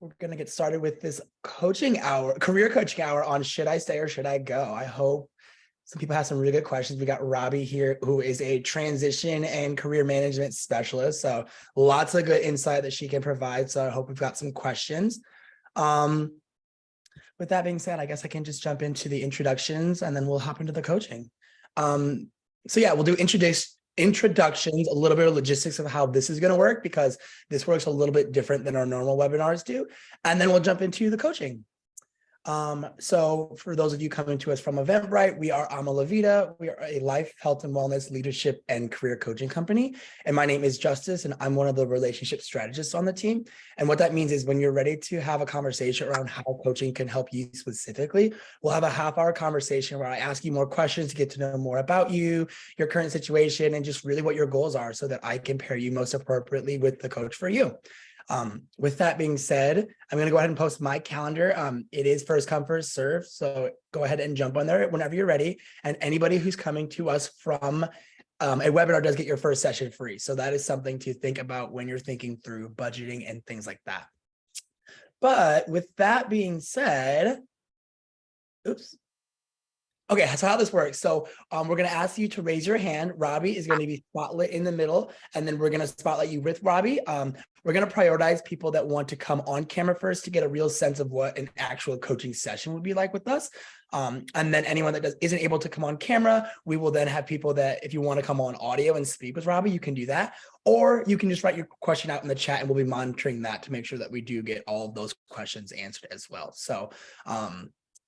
We're going to get started with this career coaching hour on should I stay or should I go? I hope some people have some really good questions. We got Robbi here, who is a transition and career management specialist. So lots of good insight that she can provide. So I hope we've got some questions. With that being said, I guess I can just jump into the introductions and then we'll hop into the coaching. We'll do introductions, a little bit of logistics of how this is going to work, because this works a little bit different than our normal webinars do. And then we'll jump into the coaching. So for those of you coming to us from Eventbrite, we are Vida. We are a life, health, and wellness leadership and career coaching company. And my name is Justice, and I'm one of the relationship strategists on the team. And what that means is when you're ready to have a conversation around how coaching can help you specifically, we'll have a half-hour conversation where I ask you more questions to get to know more about you, your current situation, and just really what your goals are so that I can pair you most appropriately with the coach for you. With that being said, I'm going to go ahead and post my calendar. It is first come, first serve. So go ahead and jump on there whenever you're ready. And anybody who's coming to us from a webinar does get your first session free. So that is something to think about when you're thinking through budgeting and things like that. But with that being said, okay, so how this works. So we're going to ask you to raise your hand. Robbi is going to be spotlit in the middle, and then we're going to spotlight you with Robbi. We're going to prioritize people that want to come on camera first to get a real sense of what an actual coaching session would be like with us. And then anyone that isn't able to come on camera, we will then have people that if you want to come on audio and speak with Robbi, you can do that. Or you can just write your question out in the chat and we'll be monitoring that to make sure that we do get all of those questions answered as well. So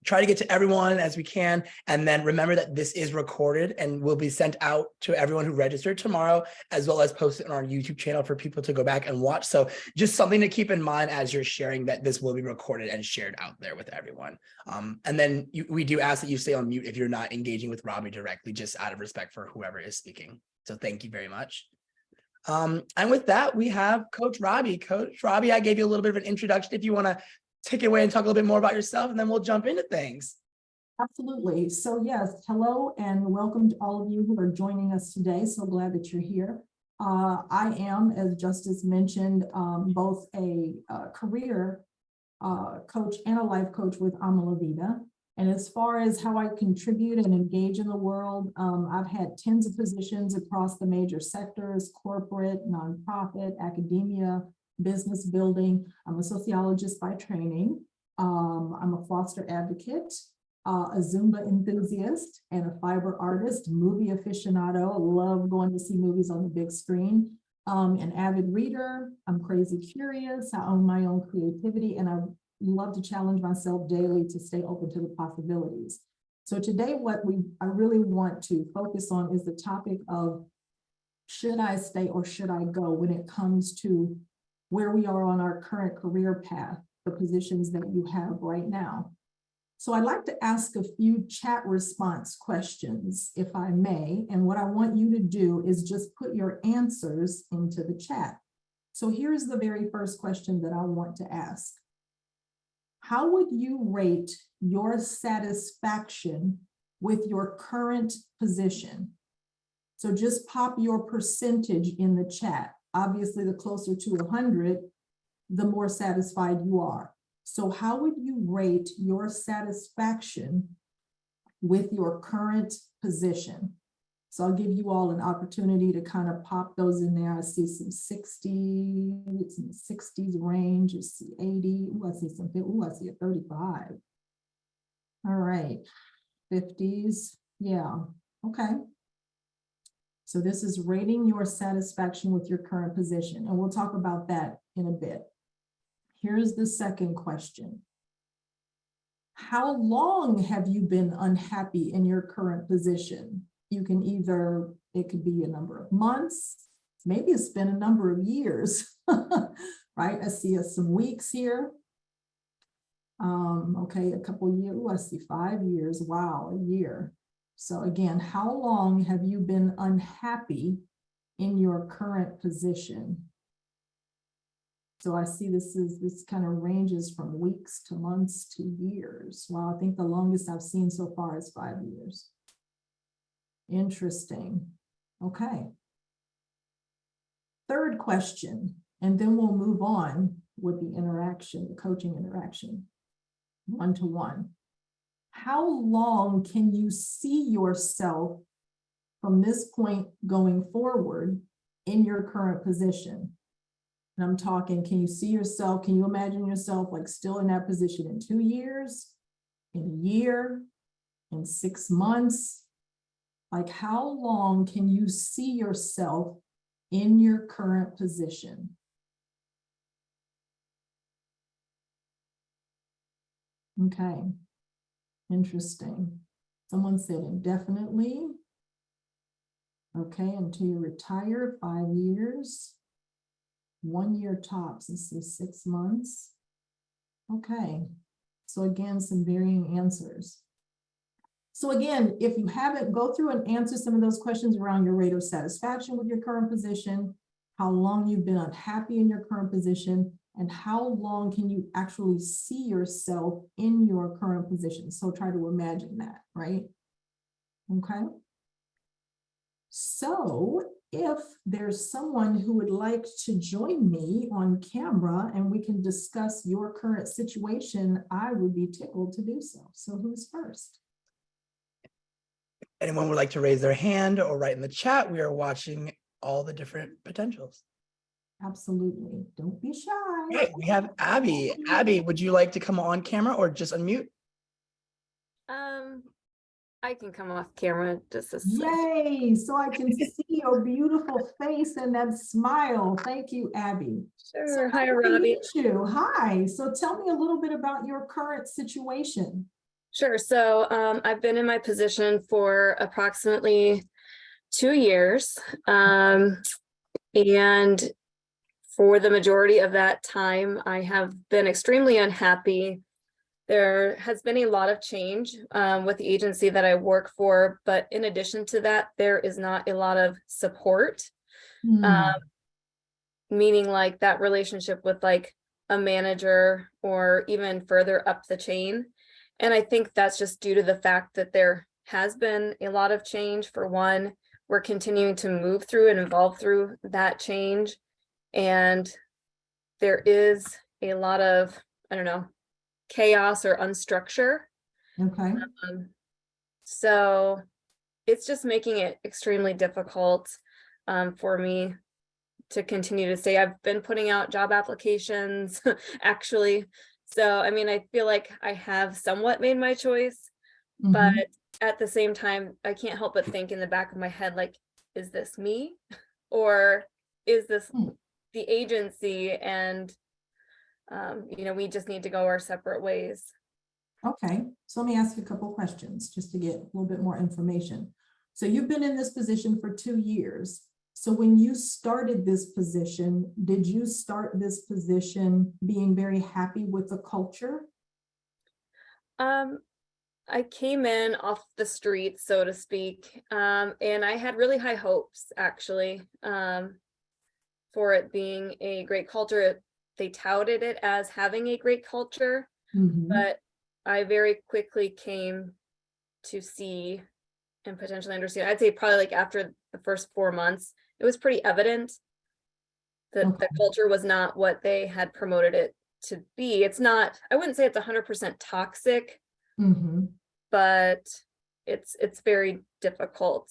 try to get to everyone as we can. And then remember that this is recorded and will be sent out to everyone who registered tomorrow, as well as posted on our YouTube channel for people to go back and watch. So just something to keep in mind as you're sharing, that this will be recorded and shared out there with everyone. And then we do ask that you stay on mute if you're not engaging with Robbi directly, just out of respect for whoever is speaking. So thank you very much. And with that, we have Coach Robbi. Coach Robbi, I gave you a little bit of an introduction. If you want to take it away and talk a little bit more about yourself, and then we'll jump into things. Absolutely. So yes, hello and welcome to all of you who are joining us today. So glad that you're here. I am, as Justice mentioned, both a career coach and a life coach with Vida. And as far as how I contribute and engage in the world, I've had tens of positions across the major sectors: corporate, nonprofit, academia, business building. I'm a sociologist by training. I'm a foster advocate, a Zumba enthusiast, and a fiber artist, movie aficionado. I love going to see movies on the big screen. An avid reader. I'm crazy curious. I own my own creativity, and I love to challenge myself daily to stay open to the possibilities. So today, what I really want to focus on is the topic of should I stay or should I go when it comes to where we are on our current career path, the positions that you have right now. So I'd like to ask a few chat response questions, if I may. And what I want you to do is just put your answers into the chat. So here's the very first question that I want to ask. How would you rate your satisfaction with your current position? So just pop your percentage in the chat. Obviously, the closer to 100, the more satisfied you are. So how would you rate your satisfaction with your current position? So I'll give you all an opportunity to kind of pop those in there. I see some 60, some 60s range. I see 80. Ooh, I see some. Ooh, I see a 35. All right, 50s. Yeah, okay. So this is rating your satisfaction with your current position, and we'll talk about that in a bit. Here's the second question. How long have you been unhappy in your current position? You can it could be a number of months, maybe it's been a number of years, right? I see some weeks here. Okay, a couple of years. Ooh, I see 5 years. Wow, a year. So again, how long have you been unhappy in your current position? So I see this kind of ranges from weeks to months to years. Well, I think the longest I've seen so far is 5 years. Interesting. Okay. Third question, and then we'll move on. with the interaction, the coaching interaction, one-to-one. How long can you see yourself from this point going forward in your current position? And I'm talking, can you see yourself, can you imagine yourself like still in that position in 2 years, in a year, in 6 months? Like, how long can you see yourself in your current position? Okay, interesting. Someone said indefinitely. Okay, until you retire, 5 years. 1 year tops, let's see, 6 months. Okay, so again, some varying answers. So again, if you haven't, go through and answer some of those questions around your rate of satisfaction with your current position, how long you've been unhappy in your current position, and how long can you actually see yourself in your current position. So try to imagine that, right? Okay. So if there's someone who would like to join me on camera and we can discuss your current situation, I would be tickled to do so. So who's first? Anyone would like to raise their hand or write in the chat? We are watching all the different potentials. Absolutely. Don't be shy. Right, we have Abby. Abby, would you like to come on camera or just unmute? I can come off camera just a second. Yay! So I can see your beautiful face and that smile. Thank you, Abby. Sure. So Hi, nice to Robbi. meet you. Hi. So tell me a little bit about your current situation. Sure. So I've been in my position for approximately 2 years. And for the majority of that time, I have been extremely unhappy. There has been a lot of change with the agency that I work for, but in addition to that, there is not a lot of support, meaning like that relationship with like a manager or even further up the chain. And I think that's just due to the fact that there has been a lot of change. For one, we're continuing to move through and evolve through that change. And there is a lot of, I don't know, chaos or unstructure. Okay. So it's just making it extremely difficult for me to continue to stay. I've been putting out job applications actually. So, I mean, I feel like I have somewhat made my choice, but at the same time, I can't help but think in the back of my head, like, is this me or is this the agency? And you know, we just need to go our separate ways. Okay, so let me ask you a couple of questions just to get a little bit more information. So you've been in this position for 2 years. So when you started this position, did you start this position being very happy with the culture? I came in off the street, so to speak, and I had really high hopes actually for it being a great culture. They touted it as having a great culture, but I very quickly came to see and potentially understand. I'd say probably like after the first 4 months, it was pretty evident that the culture was not what they had promoted it to be. It's not, I wouldn't say it's 100% toxic, but it's very difficult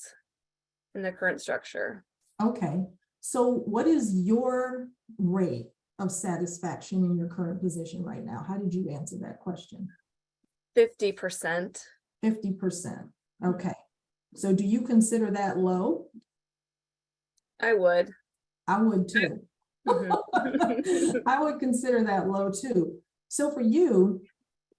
in the current structure. Okay, so what is your rate of satisfaction in your current position right now? How did you answer that question? 50%. 50%. Okay. So do you consider that low? I would. I would too. I would consider that low too. So for you,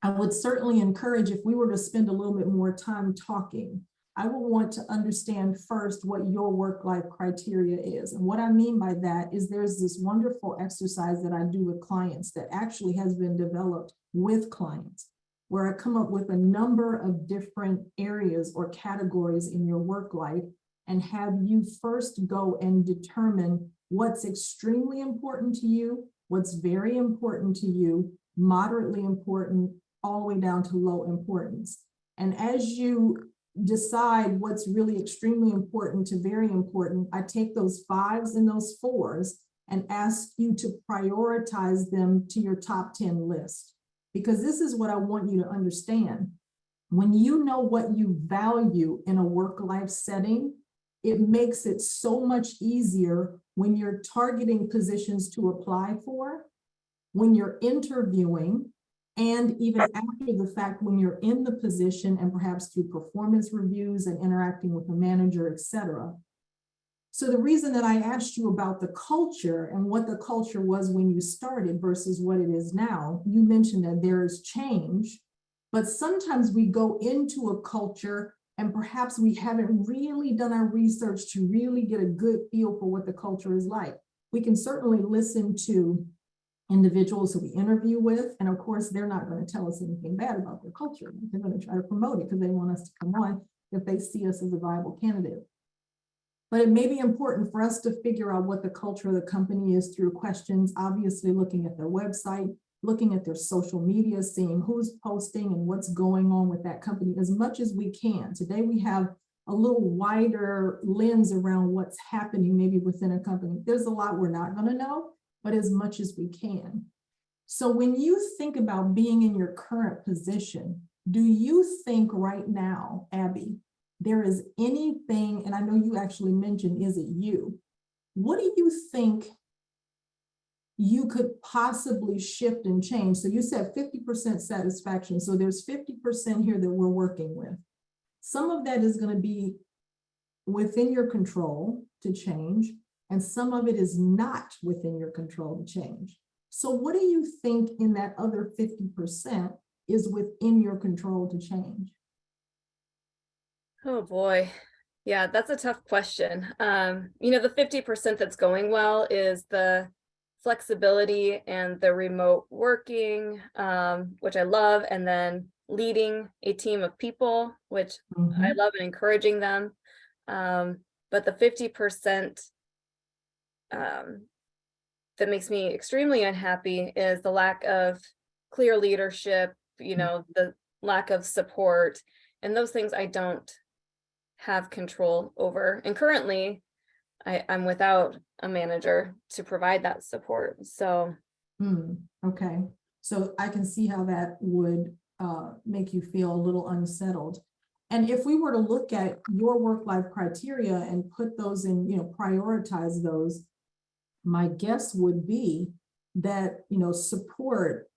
I would certainly encourage, if we were to spend a little bit more time talking, I would want to understand first what your work-life criteria is. And what I mean by that is there's this wonderful exercise that I do with clients that actually has been developed with clients, where I come up with a number of different areas or categories in your work life and have you first go and determine what's extremely important to you, what's very important to you, moderately important, all the way down to low importance. And as you decide what's really extremely important to very important, I take those 5s and those 4s and ask you to prioritize them to your top 10 list. Because this is what I want you to understand. When you know what you value in a work-life setting, it makes it so much easier when you're targeting positions to apply for, when you're interviewing, and even after the fact when you're in the position and perhaps through performance reviews and interacting with the manager, et cetera. So the reason that I asked you about the culture and what the culture was when you started versus what it is now, you mentioned that there is change, but sometimes we go into a culture and perhaps we haven't really done our research to really get a good feel for what the culture is like. We can certainly listen to individuals who we interview with, and of course, they're not going to tell us anything bad about their culture. They're going to try to promote it because they want us to come on if they see us as a viable candidate. But it may be important for us to figure out what the culture of the company is through questions, obviously looking at their website, looking at their social media, seeing who's posting and what's going on with that company as much as we can. Today, we have a little wider lens around what's happening maybe within a company. There's a lot we're not going to know, but as much as we can. So when you think about being in your current position, do you think right now, Abby, there is anything, and I know you actually mentioned, is it you? What do you think you could possibly shift and change? So you said 50% satisfaction. So there's 50% here that we're working with. Some of that is going to be within your control to change, and some of it is not within your control to change. So what do you think in that other 50% is within your control to change? Oh boy. Yeah, that's a tough question. The 50% that's going well is the flexibility and the remote working, which I love, and then leading a team of people, which I love, and encouraging them. But the 50% that makes me extremely unhappy is the lack of clear leadership, the lack of support, and those things I don't have control over. And currently, I'm without a manager to provide that support. So, okay. So I can see how that would make you feel a little unsettled. And if we were to look at your work-life criteria and put those in, prioritize those, my guess would be that, support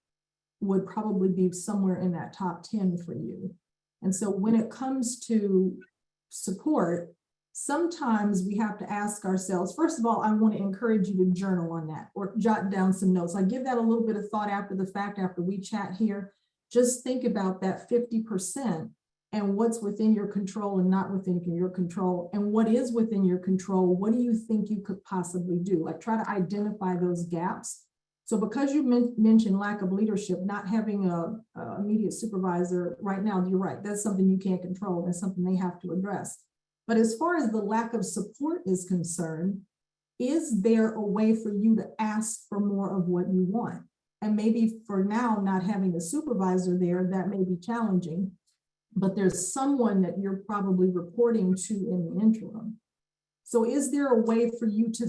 would probably be somewhere in that top 10 for you. And so when it comes to support, sometimes we have to ask ourselves, first of all, I want to encourage you to journal on that or jot down some notes. I give that a little bit of thought after the fact, after we chat here. Just think about that 50% and what's within your control and not within your control. And what is within your control, what do you think you could possibly do? Like, try to identify those gaps. So because you mentioned lack of leadership, not having a immediate supervisor right now, you're right. That's something you can't control. That's something they have to address. But as far as the lack of support is concerned, is there a way for you to ask for more of what you want? And maybe for now, not having a supervisor there, that may be challenging, but there's someone that you're probably reporting to in the interim. So is there a way for you to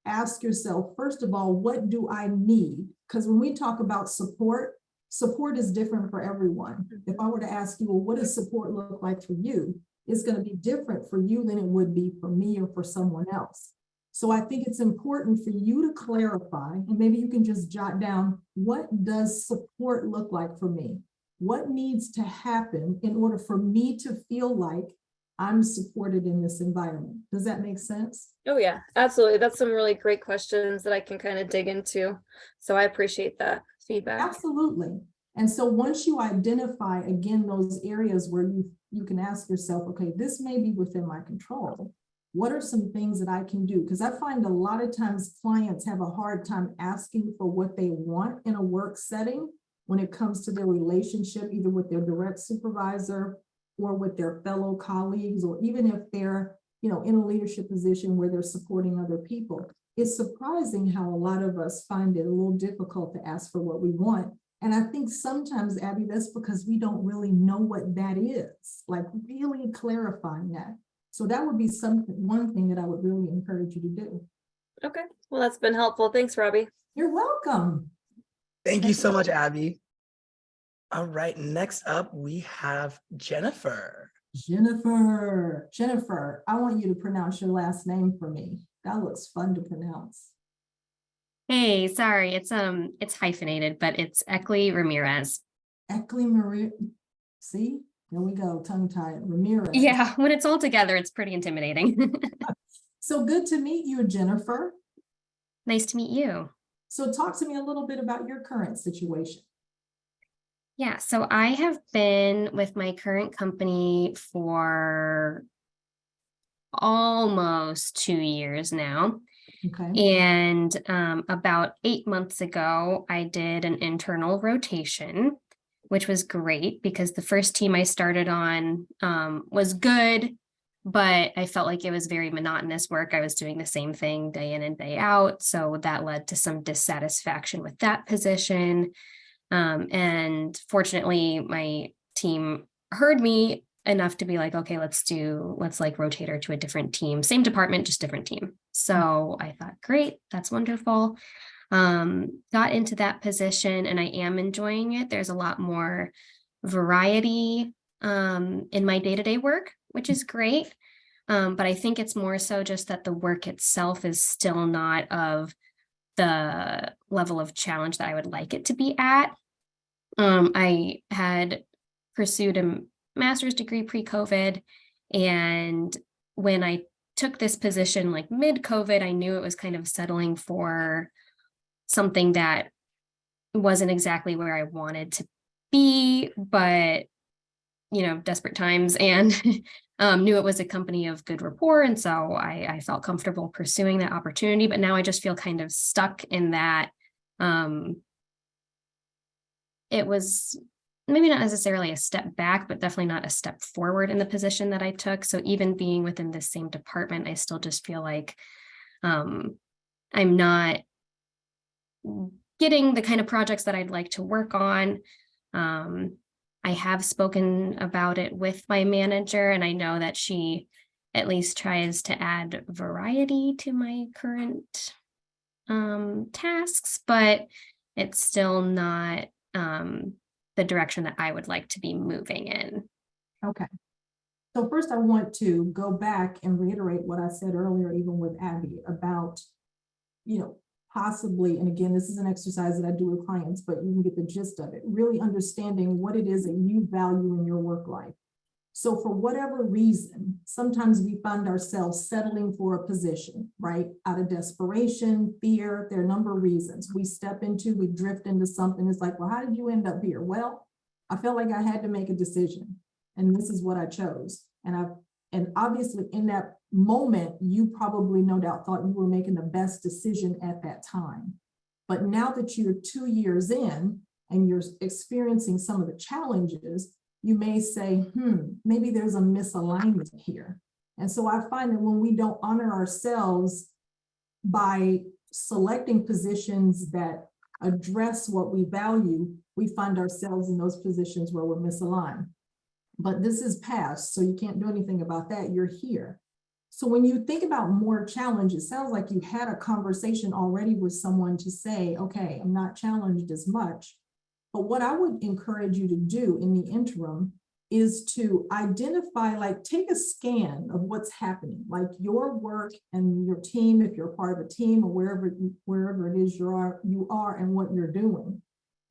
ask yourself, first of all, what do I need? Because when we talk about support, support is different for everyone. If I were to ask you, well, what does support look like for you? It's going to be different for you than it would be for me or for someone else. So I think it's important for you to clarify, and maybe you can just jot down, what does support look like for me? What needs to happen in order for me to feel like I'm supported in this environment? Does that make sense? oh yeah, absolutely. That's some really great questions that I can kind of dig into. So I appreciate that feedback. Absolutely. And so once you identify, again, those areas where you can ask yourself, okay, this may be within my control. What are some things that I can do? Because I find a lot of times clients have a hard time asking for what they want in a work setting when it comes to their relationship, either with their direct supervisor or with their fellow colleagues, or even if they're, in a leadership position where they're supporting other people. It's surprising how a lot of us find it a little difficult to ask for what we want. And I think sometimes, Abby, that's because we don't really know what that is, like really clarifying that. So that would be one thing that I would really encourage you to do. Okay, well, that's been helpful. Thanks, Robbi. You're welcome. Thank you so much, Abby. All right, next up we have Jennifer. Jennifer, I want you to pronounce your last name for me. That looks fun to pronounce. Hey, sorry, it's hyphenated, but it's Eckley Ramirez. Eckley Marie. See, there we go, tongue tied. Ramirez. Yeah, when it's all together, it's pretty intimidating. So good to meet you, Jennifer. Nice to meet you. So talk to me a little bit about your current situation. Yeah, so I have been with my current company for almost 2 years now. Okay. And about 8 months ago, I did an internal rotation, which was great because the first team I started on was good, but I felt like it was very monotonous work. I was doing the same thing day in and day out. So that led to some dissatisfaction with that position. And fortunately, my team heard me enough to be like, okay, let's like rotate her to a different team, same department, just different team. So I thought, great, that's wonderful. Got into that position and I am enjoying it. There's a lot more variety in my day-to-day work, which is great. But I think it's more so just that the work itself is still not of the level of challenge that I would like it to be at. I had pursued a master's degree pre-COVID, and when I took this position like mid-COVID, I knew it was kind of settling for something that wasn't exactly where I wanted to be, but desperate times, and knew it was a company of good rapport, and so I felt comfortable pursuing that opportunity. But now I just feel kind of stuck in that. It was maybe not necessarily a step back, but definitely not a step forward in the position that I took. So even being within the same department, I still just feel like I'm not getting the kind of projects that I'd like to work on. I have spoken about it with my manager, and I know that she at least tries to add variety to my current tasks, but it's still not the direction that I would like to be moving in. Okay. So first I want to go back and reiterate what I said earlier, even with Abby, about, possibly, and again, this is an exercise that I do with clients, but you can get the gist of it, really understanding what it is that you value in your work life. So for whatever reason, sometimes we find ourselves settling for a position, right? Out of desperation, fear, there are a number of reasons. We drift into something. It's like, well, how did you end up here? Well, I felt like I had to make a decision, and this is what I chose. And obviously in that moment, you probably no doubt thought you were making the best decision at that time. But now that you're 2 years in and you're experiencing some of the challenges, you may say, maybe there's a misalignment here. And so I find that when we don't honor ourselves by selecting positions that address what we value, we find ourselves in those positions where we're misaligned. But this is past, so you can't do anything about that. You're here. So when you think about more challenge, it sounds like you had a conversation already with someone to say, okay, I'm not challenged as much. But what I would encourage you to do in the interim is to identify, take a scan of what's happening, like your work and your team, if you're part of a team or wherever it is you are and what you're doing,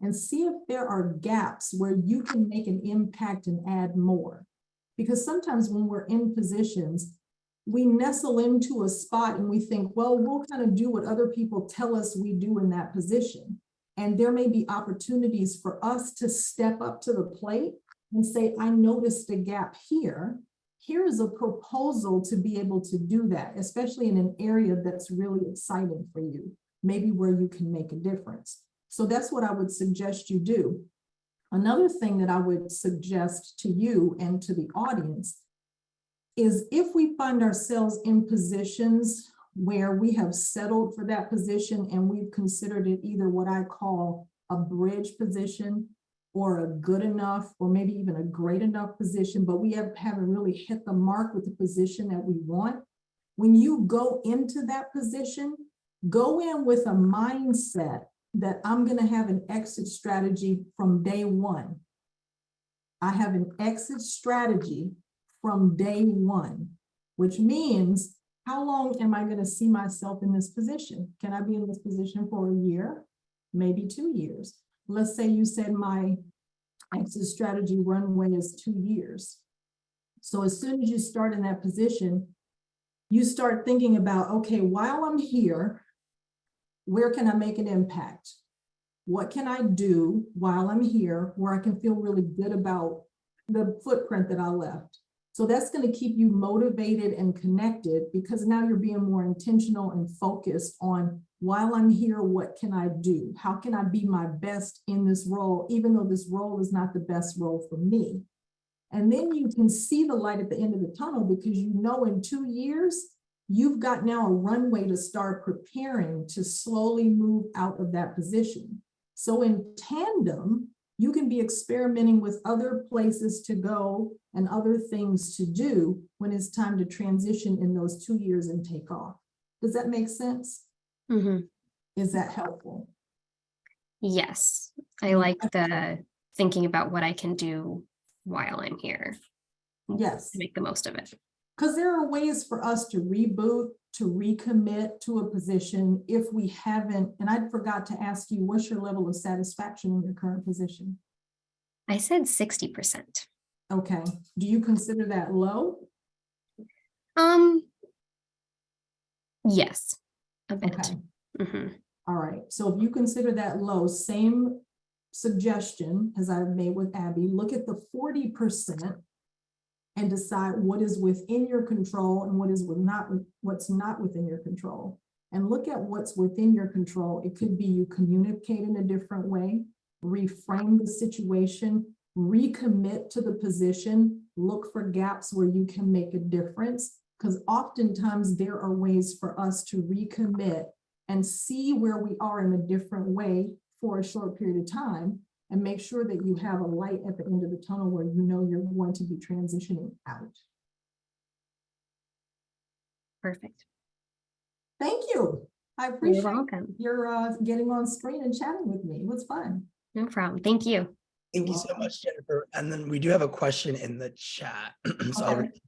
and see if there are gaps where you can make an impact and add more. Because sometimes when we're in positions, we nestle into a spot and we think, well, we'll kind of do what other people tell us we do in that position. And there may be opportunities for us to step up to the plate and say, I noticed a gap here. Here is a proposal to be able to do that, especially in an area that's really exciting for you, maybe where you can make a difference. So that's what I would suggest you do. Another thing that I would suggest to you and to the audience is, if we find ourselves in positions where we have settled for that position and we've considered it either what I call a bridge position or a good enough, or maybe even a great enough position, but we haven't really hit the mark with the position that we want. When you go into that position, Go in with a mindset that I'm going to have an exit strategy from day one. I have an exit strategy from day one, which means how long am I going to see myself in this position? Can I be in this position for a year? Maybe 2 years. Let's say you said my exit strategy runway is 2 years. So as soon as you start in that position, you start thinking about, okay, while I'm here, where can I make an impact? What can I do while I'm here where I can feel really good about the footprint that I left? So that's going to keep you motivated and connected, because now you're being more intentional and focused on, while I'm here, what can I do? How can I be my best in this role, even though this role is not the best role for me? And then you can see the light at the end of the tunnel, because you know in 2 years, you've got now a runway to start preparing to slowly move out of that position. So in tandem, you can be experimenting with other places to go and other things to do when it's time to transition in those 2 years and take off. Does that make sense? Mm-hmm. Is that helpful? Yes, I like the thinking about what I can do while I'm here. Yes. To make the most of it. Because there are ways for us to reboot, to recommit to a position if we haven't, and I forgot to ask you, what's your level of satisfaction in your current position? I said 60%. Okay. Do you consider that low? Yes, a bit. Okay. Mm-hmm. All right. So if you consider that low, same suggestion as I made with Abby, look at the 40% and decide what is within your control and what's not within your control. And look at what's within your control. It could be you communicate in a different way, reframe the situation, recommit to the position, look for gaps where you can make a difference. Because oftentimes there are ways for us to recommit and see where we are in a different way for a short period of time, and make sure that you have a light at the end of the tunnel where you know you're going to be transitioning out. Perfect. Thank you. I appreciate You're welcome. your getting on screen and chatting with me. It was fun. No problem. Thank you. Thank you so much, Jennifer. And then we do have a question in the chat. So I'll read it.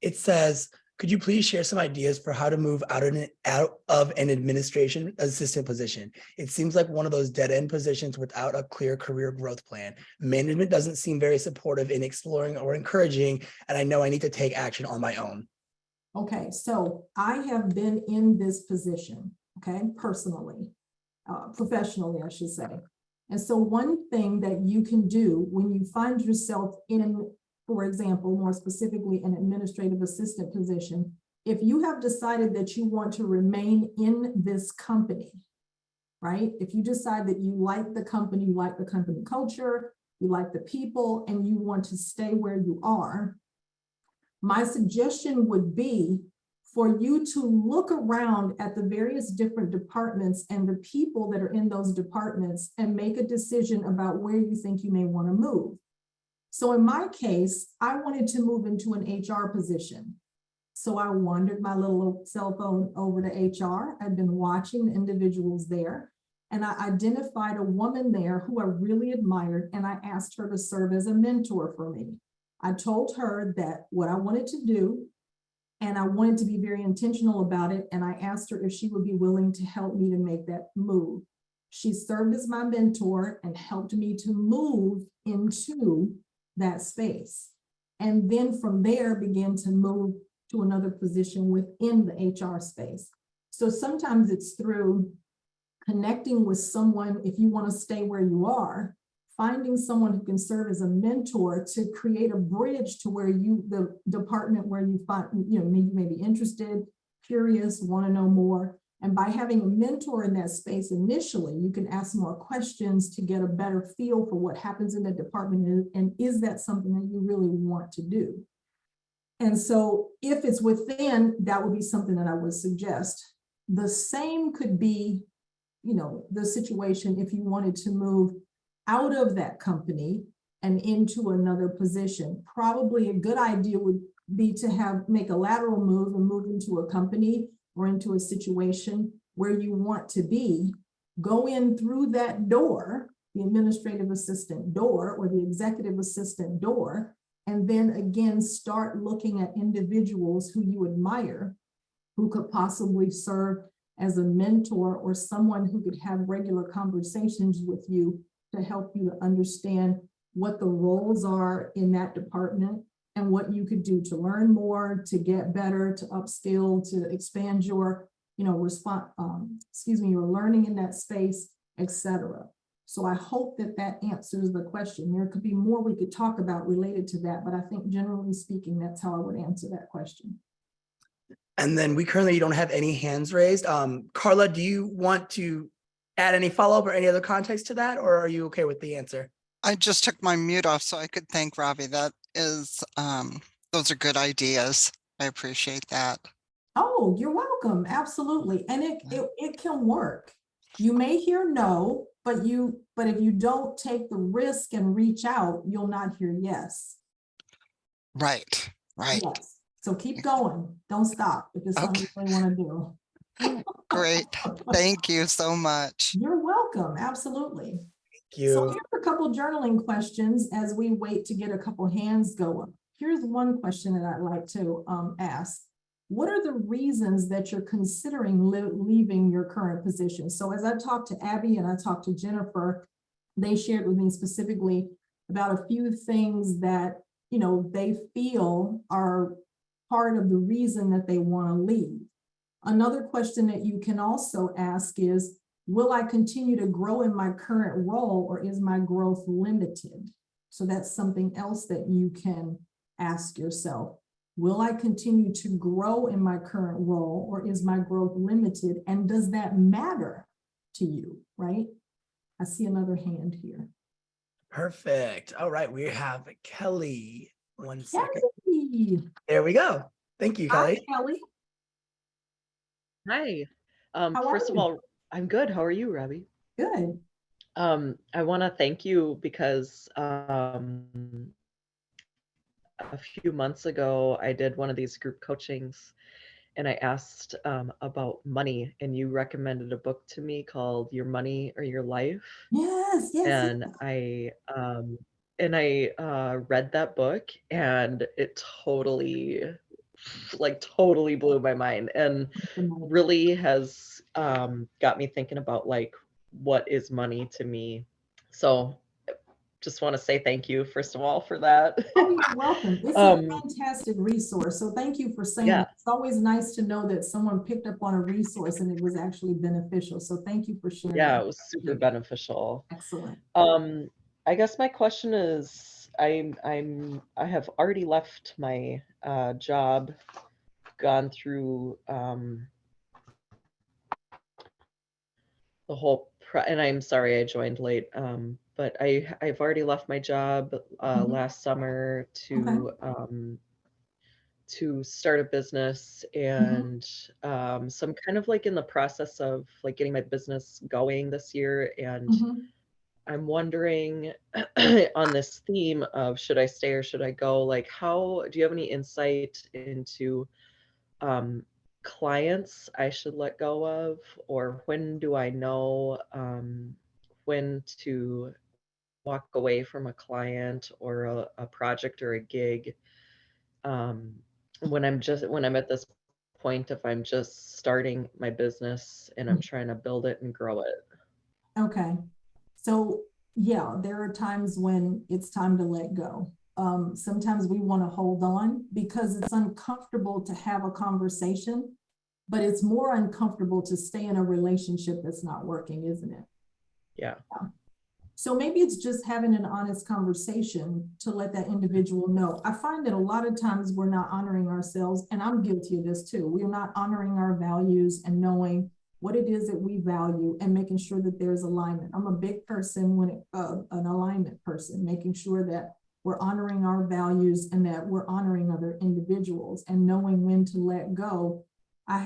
It says, could you please share some ideas for how to move out of an administration assistant position? It seems like one of those dead-end positions without a clear career growth plan. Management doesn't seem very supportive in exploring or encouraging, and I know I need to take action on my own. Okay, so I have been in this position, okay, personally, professionally, I should say. And so one thing that you can do when you find yourself in, for example, more specifically, an administrative assistant position, if you have decided that you want to remain in this company, right? If you decide that you like the company culture, you like the people, and you want to stay where you are, my suggestion would be for you to look around at the various different departments and the people that are in those departments and make a decision about where you think you may want to move. So in my case, I wanted to move into an HR position. So I wandered my little cell phone over to HR. I'd been watching the individuals there, and I identified a woman there who I really admired, and I asked her to serve as a mentor for me. I told her that what I wanted to do, and I wanted to be very intentional about it, and I asked her if she would be willing to help me to make that move. She served as my mentor and helped me to move into that space. And then from there began to move to another position within the HR space. So sometimes it's through connecting with someone, if you want to stay where you are, finding someone who can serve as a mentor to create a bridge to where the department where you find, you may be interested, curious, want to know more. And by having a mentor in that space initially, you can ask more questions to get a better feel for what happens in the department, and is that something that you really want to do? And so if it's within, that would be something that I would suggest. The same could be, the situation if you wanted to move out of that company and into another position. Probably a good idea would be to make a lateral move and move into a company or into a situation where you want to be, go in through that door, the administrative assistant door or the executive assistant door, and then again, start looking at individuals who you admire, who could possibly serve as a mentor or someone who could have regular conversations with you to help you to understand what the roles are in that department and what you could do to learn more, to get better, to upskill, to expand your, your learning in that space, etc. So I hope that that answers the question. There could be more we could talk about related to that, but I think generally speaking, that's how I would answer that question. And then we currently don't have any hands raised. Carla, do you want to add any follow-up or any other context to that, or are you okay with the answer? I just took my mute off so I could thank Robbi. That is, those are good ideas. I appreciate that. Oh, you're welcome. Absolutely. And it can work. You may hear no, but if you don't take the risk and reach out, you'll not hear yes. Right. Yes. So keep going. Don't stop if it's something you really want to do. Great. Thank you so much. You're welcome. Absolutely. Thank you. So here's a couple journaling questions as we wait to get a couple hands going. Here's one question that I'd like to ask. What are the reasons that you're considering leaving your current position? So as I talked to Abby and I talked to Jennifer, they shared with me specifically about a few things that, they feel are part of the reason that they want to leave. Another question that you can also ask is, will I continue to grow in my current role or is my growth limited? So that's something else that you can ask yourself. Will I continue to grow in my current role or is my growth limited? And does that matter to you, right? I see another hand here. Perfect. All right, we have Kelly. One second. Kelly. There we go. Thank you, Kelly. Hi, Kelly. Hi. How First are of you? all, I'm good. How are you, Robbi? Good. I want to thank you because a few months ago, I did one of these group coachings and I asked about money, and you recommended a book to me called Your Money or Your Life. Yes, yes. And I read that book, and it totally blew my mind, and really has got me thinking about like what is money to me. So just want to say thank you, first of all, for that. Oh, you're welcome. It's a fantastic resource. So thank you for saying Yeah. that. It's always nice to know that someone picked up on a resource and it was actually beneficial. So thank you for sharing. Yeah, that. it was super beneficial. Excellent. I guess my question is, I have already left my job, gone through the whole and I'm sorry I joined late, but I've already left my job last summer to start a business, and so I'm kind of like in the process of like getting my business going this year, and I'm wondering on this theme of should I stay or should I go, like how do you have any insight into clients I should let go of, or when do I know when to walk away from a client or a project or a gig, when I'm at this point, if I'm just starting my business and I'm trying to build it and grow it. Okay. So yeah, there are times when it's time to let go. Sometimes we want to hold on because it's uncomfortable to have a conversation, but it's more uncomfortable to stay in a relationship that's not working, isn't it? Yeah. So maybe it's just having an honest conversation to let that individual know. I find that a lot of times we're not honoring ourselves, and I'm guilty of this too. We're not honoring our values and knowing what it is that we value and making sure that there's alignment. I'm a big person when an alignment person, making sure that we're honoring our values and that we're honoring other individuals and knowing when to let go. I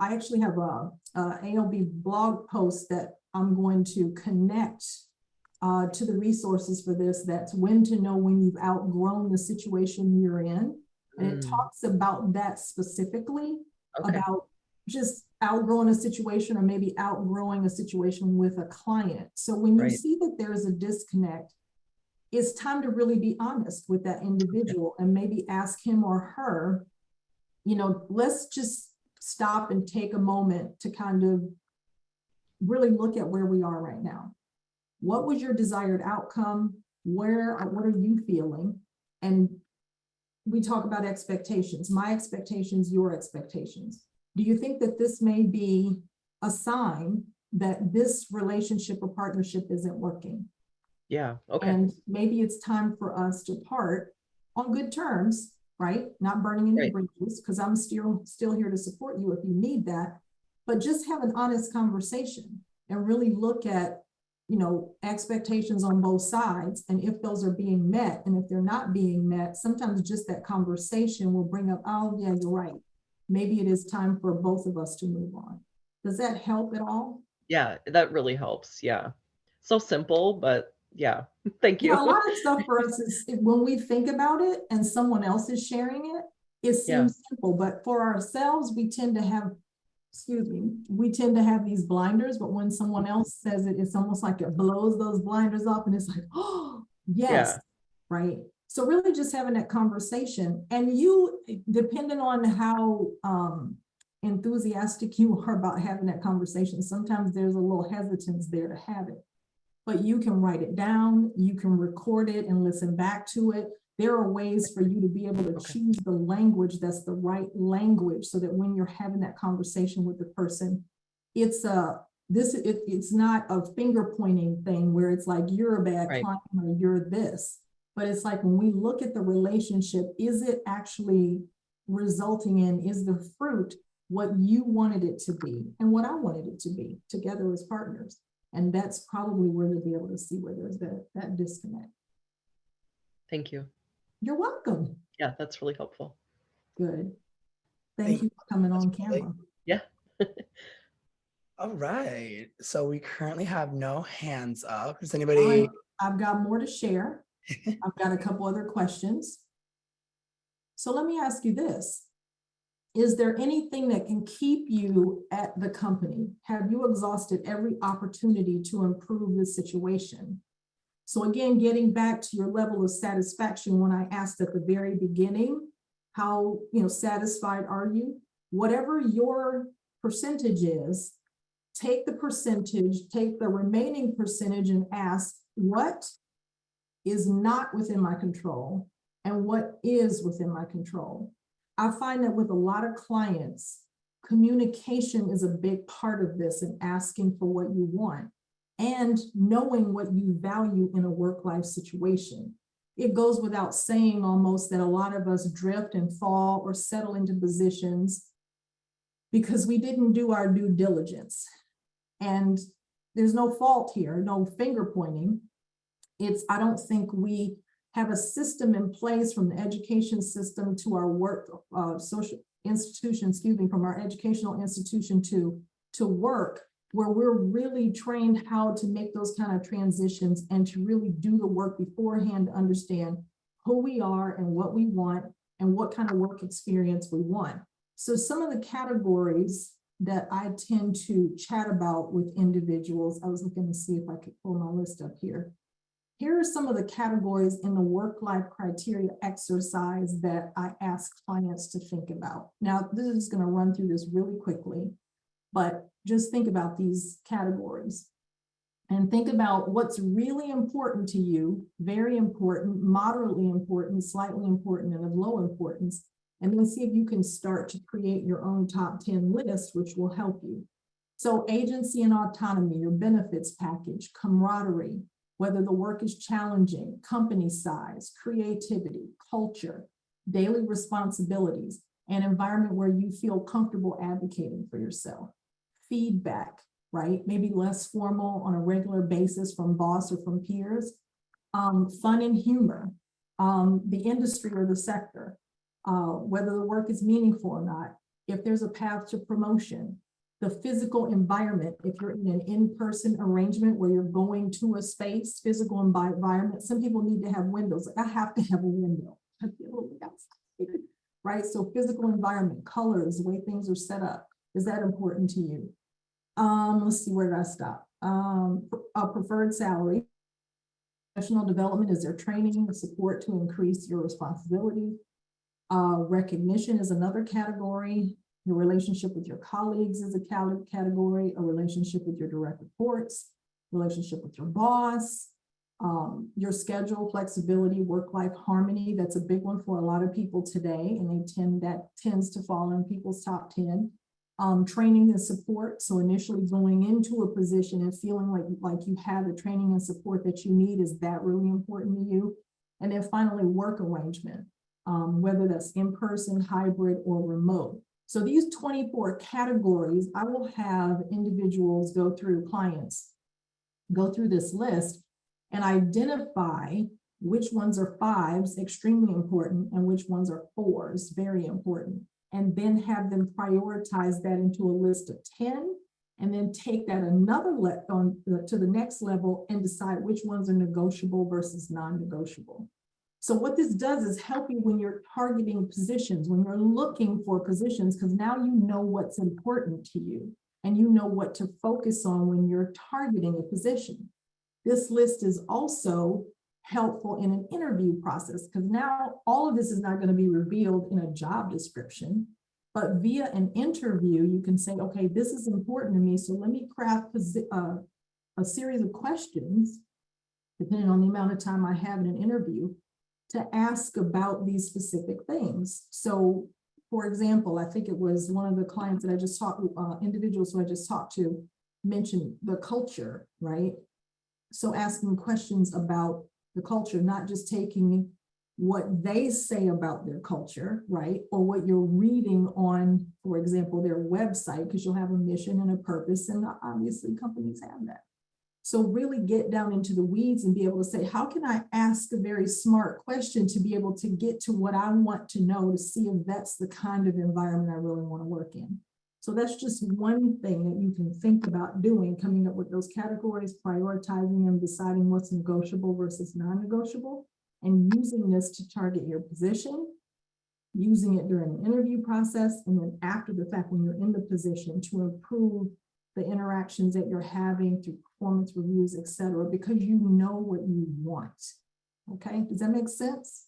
actually have a ALB blog post that I'm going to connect to the resources for this. That's when to know when you've outgrown the situation you're in. And it talks about that specifically, about just outgrowing a situation or maybe outgrowing a situation with a client. So when you Right. see that there is a disconnect, it's time to really be honest with that individual and maybe ask him or her, you know, let's just stop and take a moment to kind of really look at where we are right now. What was your desired outcome? What are you feeling? And we talk about expectations, my expectations, your expectations. Do you think that this may be a sign that this relationship or partnership isn't working? Yeah. Okay. And maybe it's time for us to part on good terms, right? Not burning any Right. bridges, because I'm still here to support you if you need that. But just have an honest conversation and really look at, you know, expectations on both sides. And if those are being met, and if they're not being met, sometimes just that conversation will bring up, oh yeah, you're right. Maybe it is time for both of us to move on. Does that help at all? Yeah, that really helps. Yeah. So simple, but yeah. Thank Yeah, a you. lot of stuff for us is when we think about it and someone else is sharing it, it Yeah. seems simple, but for ourselves, we tend to have, we tend to have these blinders, but when someone else says it, it's almost like it blows those blinders off and it's like, oh, yes, Yeah. right? So really just having that conversation, and you, depending on how enthusiastic you are about having that conversation, sometimes there's a little hesitance there to have it. But you can write it down, you can record it and listen back to it. There are ways for you to be able to choose the language that's the right language, so that when you're having that conversation with the person, it's not a finger pointing thing where it's like you're a bad Right. client or you're this. But it's like when we look at the relationship, is it actually resulting in, is the fruit what you wanted it to be and what I wanted it to be together as partners? And that's probably where you'll be able to see where there's that disconnect. Thank you. You're welcome. Yeah, that's really helpful. Good. Thank you for coming on That's great. camera. Yeah. All right. So we currently have no hands up. Does All anybody? right, I've got more to share. I've got a couple other questions. So let me ask you this. Is there anything that can keep you at the company? Have you exhausted every opportunity to improve the situation? So again, getting back to your level of satisfaction, when I asked at the very beginning, how satisfied are you? Whatever your percentage is, take the percentage, take the remaining percentage and ask what is not within my control and what is within my control. I find that with a lot of clients, communication is a big part of this, and asking for what you want and knowing what you value in a work-life situation. It goes without saying almost that a lot of us drift and fall or settle into positions because we didn't do our due diligence. And there's no fault here, no finger pointing. I don't think we have a system in place, from the education system to our work, social institution, from our educational institution to work, where we're really trained how to make those kind of transitions and to really do the work beforehand to understand who we are and what we want and what kind of work experience we want. So some of the categories that I tend to chat about with individuals, I was looking to see if I could pull my list up here. Here are some of the categories in the work-life criteria exercise that I ask clients to think about. Now, this is going to run through this really quickly, but just think about these categories and think about what's really important to you, very important, moderately important, slightly important, and of low importance, and then see if you can start to create your own top 10 list, which will help you. So agency and autonomy, your benefits package, camaraderie, whether the work is challenging, company size, creativity, culture, daily responsibilities, an environment where you feel comfortable advocating for yourself. Feedback, right? Maybe less formal on a regular basis from boss or from peers. Fun and humor, the industry or the sector, whether the work is meaningful or not, if there's a path to promotion, the physical environment, if you're in an in-person arrangement where you're going to a space, physical environment. Some people need to have windows. I have to have a window, right? So physical environment, colors, the way things are set up, Is that important to you? Let's see, where did I stop? A preferred salary. Professional development, is there training and support to increase your responsibility? Recognition is another category. Your relationship with your colleagues is a category. A relationship with your direct reports, relationship with your boss, your schedule, flexibility, work-life harmony. That's a big one for a lot of people today, and that tends to fall in people's top 10. Training and support. So initially going into a position and feeling like you have the training and support that you need, is that really important to you? And then finally, work arrangement, whether that's in person, hybrid, or remote. So these 24 categories, I will have individuals clients go through this list and identify which ones are 5s, extremely important, and which ones are 4s, very important. And then have them prioritize that into a list of 10, and then take that to the next level and decide which ones are negotiable versus non-negotiable. So what this does is help you when you're targeting positions, when you're looking for positions, because now you know what's important to you and you know what to focus on when you're targeting a position. This list is also helpful in an interview process, because now all of this is not going to be revealed in a job description, but via an interview, you can say, okay, this is important to me, so let me craft a series of questions, depending on the amount of time I have in an interview, to ask about these specific things. So, for example, I think it was one of the clients that I just talked, individuals who I just talked to, mentioned the culture, right? So asking questions about the culture, not just taking what they say about their culture, right? Or what you're reading on, for example, their website, because you'll have a mission and a purpose, and obviously companies have that. So really get down into the weeds and be able to say, how can I ask a very smart question to be able to get to what I want to know, to see if that's the kind of environment I really want to work in. So that's just one thing that you can think about doing, coming up with those categories, prioritizing them, deciding what's negotiable versus non-negotiable, and using this to target your position, using it during the interview process, and then after the fact when you're in the position to improve the interactions that you're having through performance reviews, et cetera, because you know what you want. Okay, does that make sense?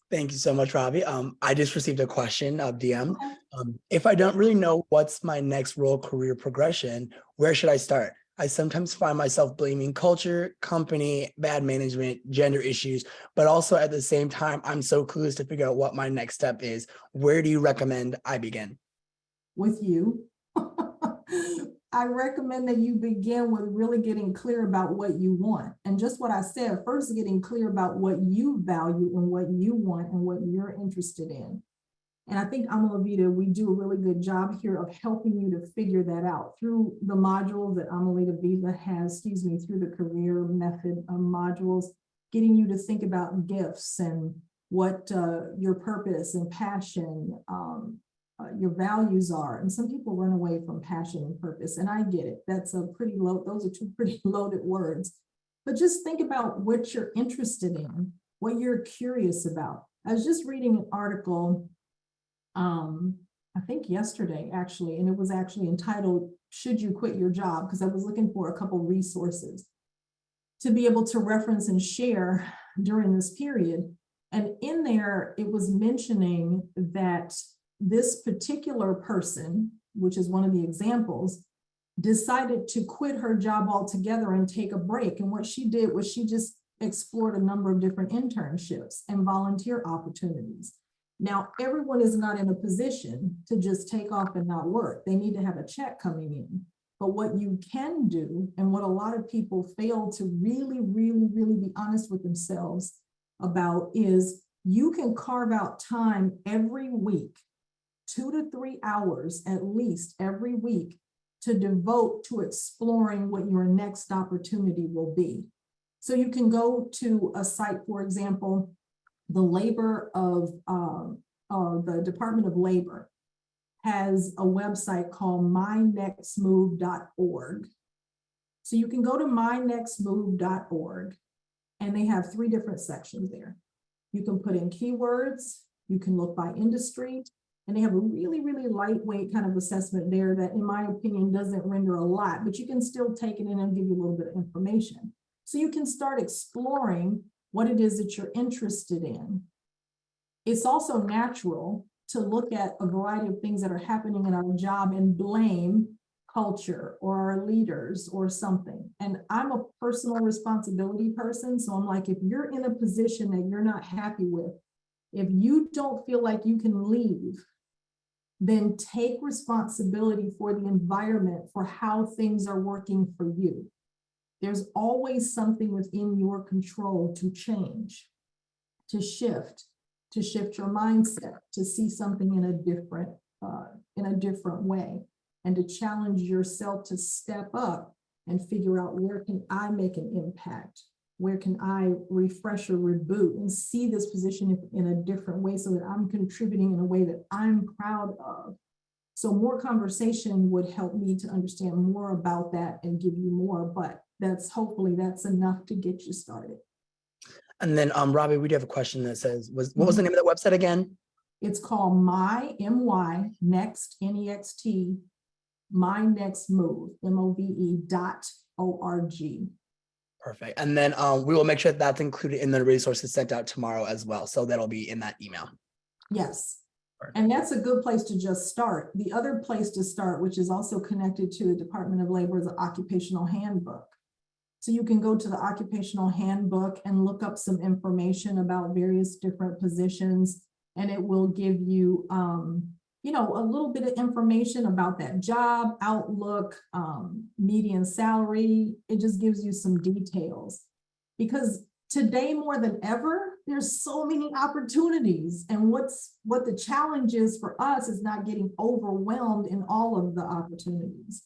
Thank you so much, Robbi. I just received a question of DM. Okay. If I don't really know what's my next role career progression, where should I start? I sometimes find myself blaming culture, company, bad management, gender issues, but also at the same time, I'm so clueless to figure out what my next step is. Where do you recommend I begin? With you. I recommend that you begin with really getting clear about what you want. And just what I said, first getting clear about what you value and what you want and what you're interested in. And I think Vida, we do a really good job here of helping you to figure that out through the modules that Vida has, through the career method modules, getting you to think about gifts and what your purpose and passion, your values are. And some people run away from passion and purpose, and I get it. That's those are two pretty loaded words. But just think about what you're interested in, what you're curious about. I was just reading an article, I think yesterday actually, and it was actually entitled, "Should You Quit Your Job?" Because I was looking for a couple resources to be able to reference and share during this period. And in there, it was mentioning that this particular person, which is one of the examples, decided to quit her job altogether and take a break. And what she did was she just explored a number of different internships and volunteer opportunities. Now, everyone is not in a position to just take off and not work. They need to have a check coming in. But what you can do, and what a lot of people fail to really be honest with themselves about, is you can carve out time every week, 2 to 3 hours at least every week, to devote to exploring what your next opportunity will be. So you can go to a site, for example, the Department of Labor has a website called mynextmove.org. So you can go to mynextmove.org, and they have 3 different sections there. You can put in keywords, you can look by industry, And they have a really, really lightweight kind of assessment there that, in my opinion, doesn't render a lot, but you can still take it in and give you a little bit of information. So you can start exploring what it is that you're interested in. It's also natural to look at a variety of things that are happening in our job and blame culture or our leaders or something. And I'm a personal responsibility person. So I'm like, if you're in a position that you're not happy with, if you don't feel like you can leave, then take responsibility for the environment, for how things are working for you. There's always something within your control to change, to shift your mindset, to see something in a different way, and to challenge yourself to step up and figure out, where can I make an impact? Where can I refresh or reboot and see this position in a different way so that I'm contributing in a way that I'm proud of? So more conversation would help me to understand more about that and give you more, but hopefully that's enough to get you started. And then Robbi, we do have a question that says, what was the name of that website again? It's called Next, N-E-X-T, My Next Move, MOVE.org. Perfect. And then we will make sure that that's included in the resources sent out tomorrow as well. So that'll be in that email. Yes. Perfect. And that's a good place to just start. The other place to start, which is also connected to the Department of Labor, is the Occupational Handbook. So you can go to the Occupational Handbook and look up some information about various different positions, and it will give you, a little bit of information about that job, outlook, median salary. It just gives you some details, because today more than ever, there's so many opportunities. And what the challenge is for us is not getting overwhelmed in all of the opportunities.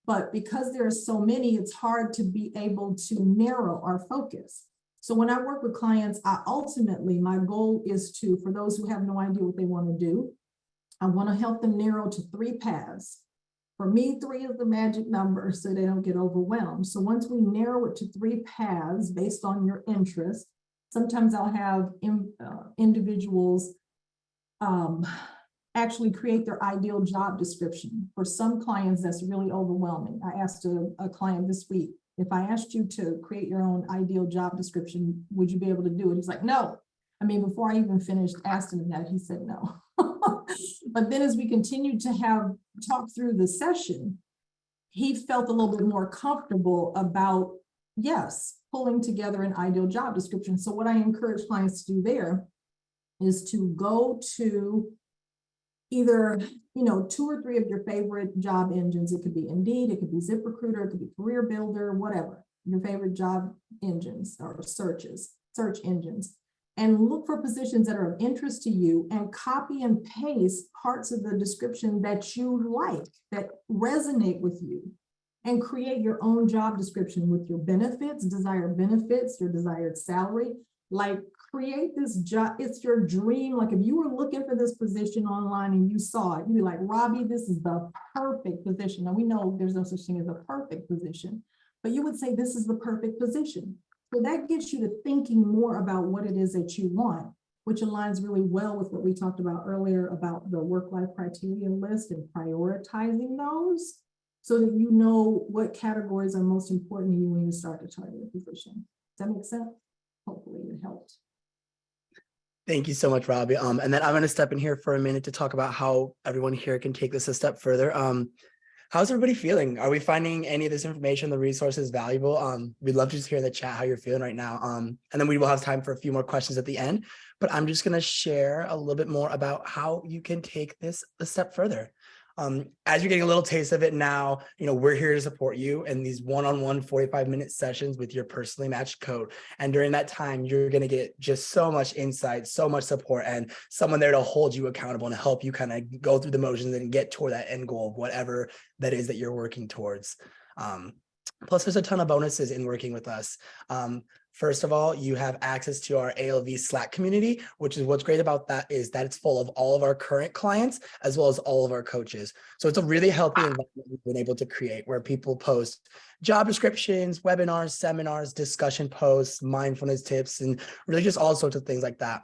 But because there are so many, it's hard to be able to narrow our focus. So when I work with clients, my goal is to, for those who have no idea what they want to do, I want to help them narrow to 3 paths. For me, 3 is the magic number so they don't get overwhelmed. So once we narrow it to 3 paths based on your interest, sometimes I'll have individuals actually create their ideal job description. For some clients, that's really overwhelming. I asked a client this week, if I asked you to create your own ideal job description, would you be able to do it? He's like, no. I mean, before I even finished asking him that, he said no. But then as we continued to talk through the session, he felt a little bit more comfortable about, yes, pulling together an ideal job description. So what I encourage clients to do there is to go to either 2 or 3 of your favorite job engines. It could be Indeed, it could be ZipRecruiter, it could be Career Builder, whatever, your favorite job engines or search engines, and look for positions that are of interest to you and copy and paste parts of the description that you like, that resonate with you, and create your own job description with your desired benefits, your desired salary. Like, create this job. It's your dream. Like, if you were looking for this position online and you saw it, you'd be like, Robbi, this is the perfect position. Now, we know there's no such thing as a perfect position, but you would say this is the perfect position. So that gets you to thinking more about what it is that you want, which aligns really well with what we talked about earlier about the work-life criteria list and prioritizing those so that you know what categories are most important to you when you start to target a position. Does that make sense? Hopefully it helped. Thank you so much, Robbi. And then I'm going to step in here for a minute to talk about how everyone here can take this a step further. How's everybody feeling? Are we finding any of this information, the resources valuable? We'd love to just hear in the chat how you're feeling right now. And then we will have time for a few more questions at the end, but I'm just going to share a little bit more about how you can take this a step further. As you're getting a little taste of it now, we're here to support you in these one-on-one 45-minute sessions with your personally matched coach. And during that time, you're going to get just so much insight, so much support, and someone there to hold you accountable and help you kind of go through the motions and get toward that end goal of whatever that is that you're working towards. Plus, there's a ton of bonuses in working with us. First of all, you have access to our ALV Slack community, which is what's great about that is that it's full of all of our current clients as well as all of our coaches. So it's a really healthy environment we've been able to create where people post job descriptions, webinars, seminars, discussion posts, mindfulness tips, and really just all sorts of things like that.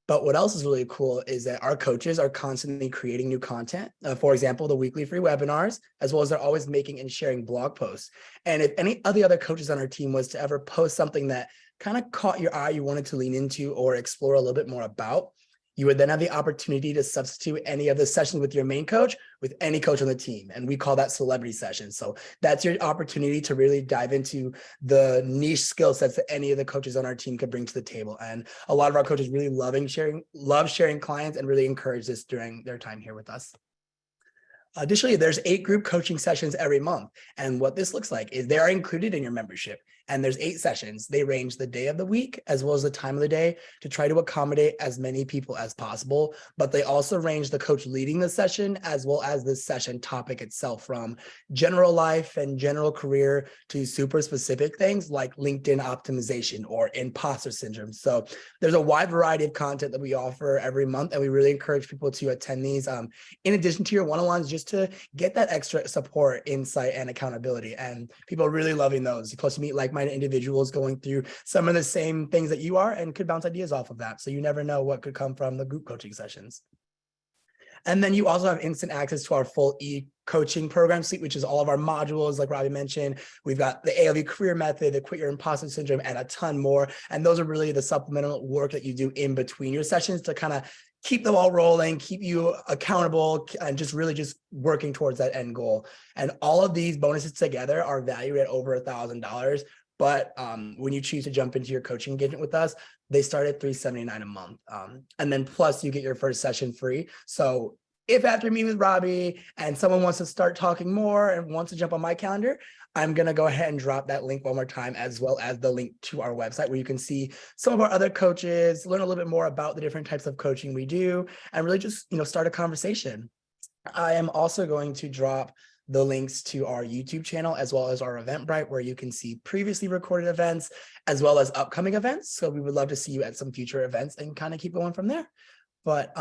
But what else is really cool is that our coaches are constantly creating new content. For example, the weekly free webinars, as well as they're always making and sharing blog posts. And if any of the other coaches on our team was to ever post something that kind of caught your eye, you wanted to lean into or explore a little bit more about, you would then have the opportunity to substitute any of the sessions with your main coach with any coach on the team. And we call that celebrity sessions. So that's your opportunity to really dive into the niche skill sets that any of the coaches on our team could bring to the table. And a lot of our coaches really love sharing clients and really encourage this during their time here with us. Additionally, there's 8 group coaching sessions every month. And what this looks like is they are included in your membership. And there's 8 sessions. They range the day of the week as well as the time of the day to try to accommodate as many people as possible. But they also range the coach leading the session as well as the session topic itself, from general life and general career to super specific things like LinkedIn optimization or imposter syndrome. So there's a wide variety of content that we offer every month, and we really encourage people to attend these in addition to your one-on-ones, just to get that extra support, insight, and accountability. And people are really loving those. Plus, you meet like-minded individuals going through some of the same things that you are and could bounce ideas off of that. So you never know what could come from the group coaching sessions. And then you also have instant access to our full e-coaching program suite, which is all of our modules, like Robbi mentioned. We've got the ALV career method, the quit your imposter syndrome, and a ton more. And those are really the supplemental work that you do in between your sessions to kind of keep the ball rolling, keep you accountable, and just really just working towards that end goal. And all of these bonuses together are valued at over $1,000. But when you choose to jump into your coaching engagement with us, they start at $379 a month. And then plus you get your first session free. So if after meeting with Robbi and someone wants to start talking more and wants to jump on my calendar, I'm going to go ahead and drop that link one more time, as well as the link to our website where you can see some of our other coaches, learn a little bit more about the different types of coaching we do, and really just, start a conversation. I am also going to drop the links to our YouTube channel as well as our Eventbrite, where you can see previously recorded events as well as upcoming events. So we would love to see you at some future events and kind of keep going from there. But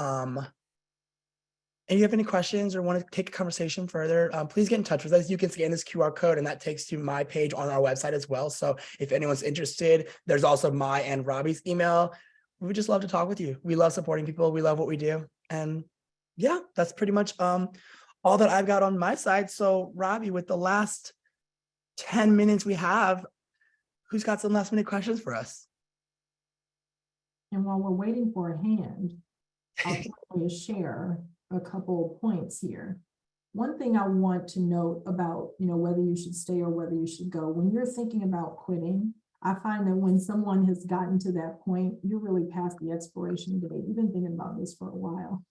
if you have any questions or want to take a conversation further, please get in touch with us. You can scan this QR code and that takes to my page on our website as well. So if anyone's interested, there's also my and Robbi's email. We would just love to talk with you. We love supporting people. We love what we do. And yeah, that's pretty much all that I've got on my side. So Robbi, with the last 10 minutes we have, who's got some last minute questions for us? And while we're waiting for a hand, I'll probably share a couple of points here. One thing I want to note about, whether you should stay or whether you should go, when you're thinking about quitting, I find that when someone has gotten to that point, you're really past the expiration date. You've been thinking about this for a while.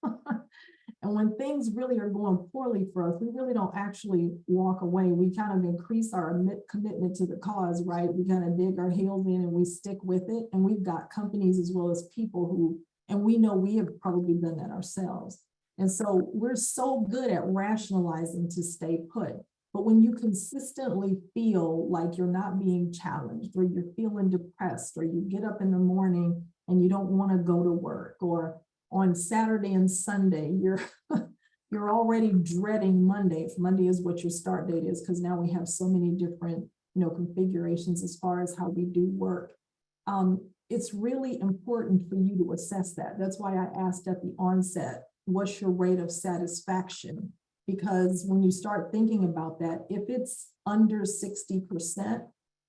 And when things really are going poorly for us, we really don't actually walk away. We kind of increase our commitment to the cause, right? We kind of dig our heels in and we stick with it. And we've got companies as well as people who, and we know we have probably done that ourselves. And so we're so good at rationalizing to stay put. But when you consistently feel like you're not being challenged, or you're feeling depressed, or you get up in the morning and you don't want to go to work, or on Saturday and Sunday, you're already dreading Monday. If Monday is what your start date is, because now we have so many different, configurations as far as how we do work. It's really important for you to assess that. That's why I asked at the onset, what's your rate of satisfaction? Because when you start thinking about that, if it's under 60%,